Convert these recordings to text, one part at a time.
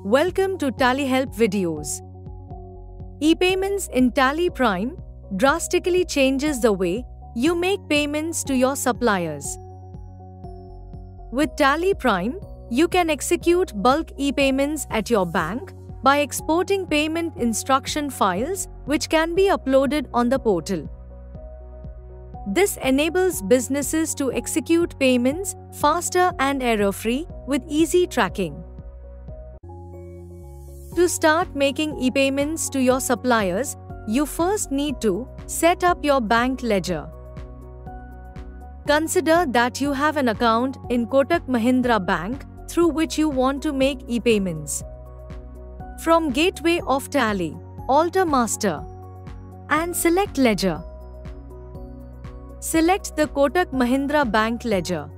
Welcome to Tally Help videos. E-payments in Tally Prime drastically changes the way you make payments to your suppliers. With Tally Prime, you can execute bulk e-payments at your bank by exporting payment instruction files which can be uploaded on the portal. This enables businesses to execute payments faster and error-free with easy tracking. To start making e-payments to your suppliers, you first need to set up your bank ledger. Consider that you have an account in Kotak Mahindra Bank through which you want to make e-payments. From Gateway of Tally, alter Master and select Ledger. Select the Kotak Mahindra Bank ledger.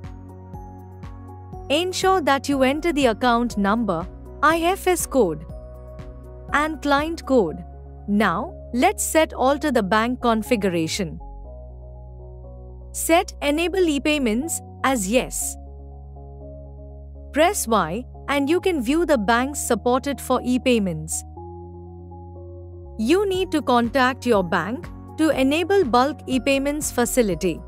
Ensure that you enter the account number, IFS code and client code. Now, let's set alter the bank configuration. Set Enable e-payments as Yes. Press Y and you can view the banks supported for e-payments. You need to contact your bank to enable bulk e-payments facility.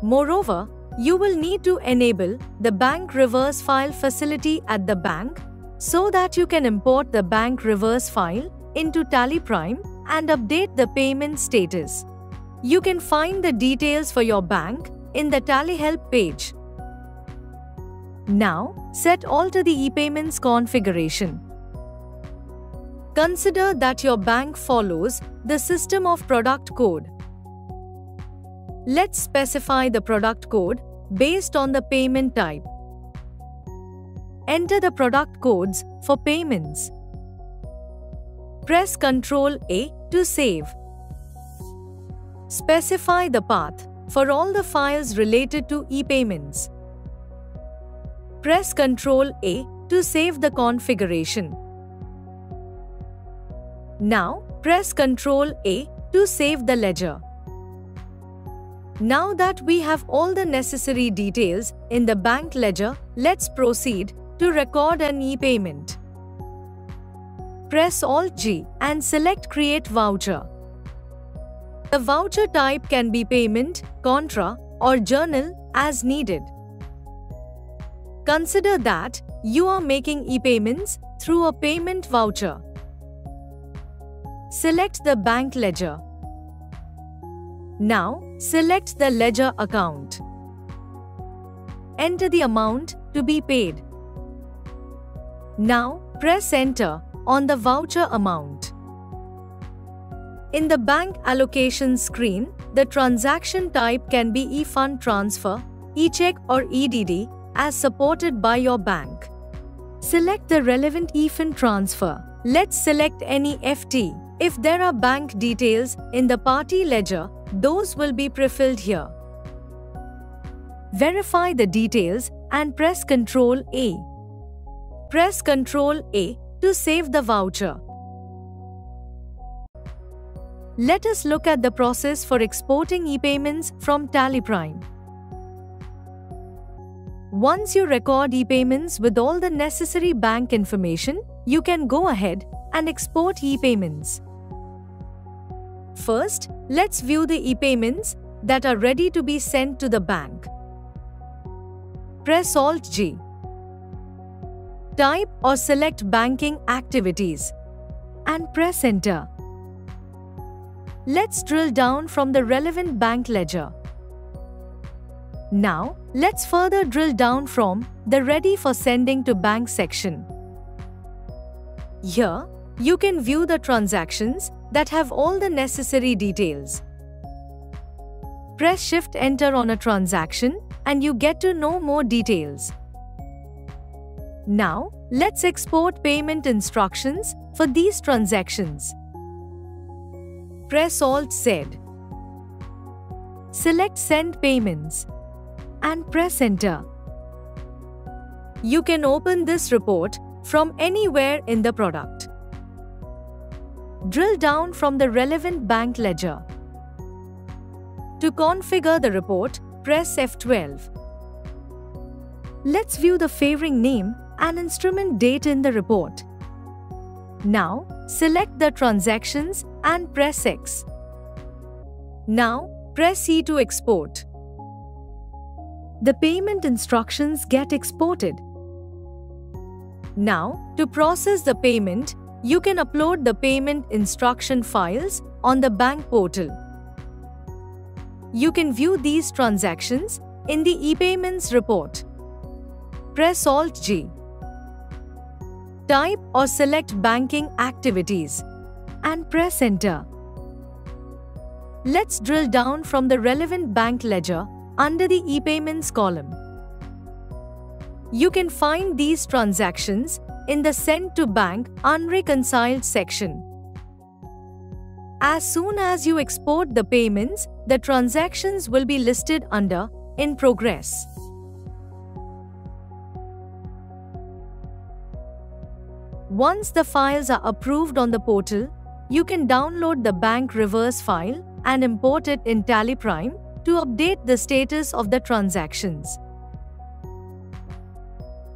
Moreover, you will need to enable the bank reverse file facility at the bank so that you can import the bank reverse file into Tally Prime and update the payment status. You can find the details for your bank in the Tally Help page. Now, set alter the e-payments configuration. Consider that your bank follows the system of product code. Let's specify the product code based on the payment type. Enter the product codes for payments. Press Ctrl A to save. Specify the path for all the files related to e-payments. Press Ctrl A to save the configuration. Now, press Ctrl A to save the ledger. Now that we have all the necessary details in the bank ledger, let's proceed to record an e-payment. Press Alt-G and select Create Voucher. The voucher type can be payment, contra, or journal as needed. Consider that you are making e-payments through a payment voucher. Select the bank ledger. Now, select the ledger account. Enter the amount to be paid. Now, press Enter on the voucher amount. In the bank allocation screen, the transaction type can be e-fund transfer, e-check or EDD as supported by your bank. Select the relevant e-fund transfer. Let's select any FT. If there are bank details in the party ledger, those will be pre-filled here. Verify the details and press Ctrl A. Press Ctrl A to save the voucher. Let us look at the process for exporting e-payments from Tally Prime. Once you record e-payments with all the necessary bank information, you can go ahead and export e-payments. First, let's view the e-payments that are ready to be sent to the bank. Press Alt-G. Type or select Banking Activities and press Enter. Let's drill down from the relevant bank ledger. Now, let's further drill down from the Ready for Sending to Bank section. Here, you can view the transactions that have all the necessary details. Press Shift Enter on a transaction and you get to know more details. Now, let's export payment instructions for these transactions. Press Alt-Z. Select Send Payments and press Enter. You can open this report from anywhere in the product. Drill down from the relevant bank ledger. To configure the report, press F12. Let's view the favoring name and instrument date in the report. Now, select the transactions and press X. Now, press E to export. The payment instructions get exported. Now, to process the payment, you can upload the payment instruction files on the bank portal. You can view these transactions in the ePayments report. Press Alt-G. Type or select banking activities and press Enter. Let's drill down from the relevant bank ledger under the ePayments column. You can find these transactions in the Sent to Bank Unreconciled section. As soon as you export the payments, the transactions will be listed under In Progress. Once the files are approved on the portal, you can download the bank reverse file and import it in Tally Prime to update the status of the transactions.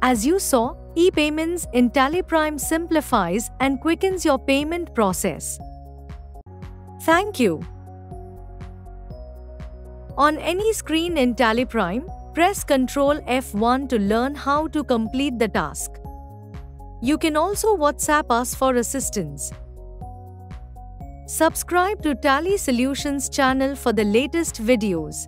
As you saw, ePayments in Tally Prime simplifies and quickens your payment process. Thank you. On any screen in Tally Prime, press Ctrl F1 to learn how to complete the task. You can also WhatsApp us for assistance. Subscribe to Tally Solutions channel for the latest videos.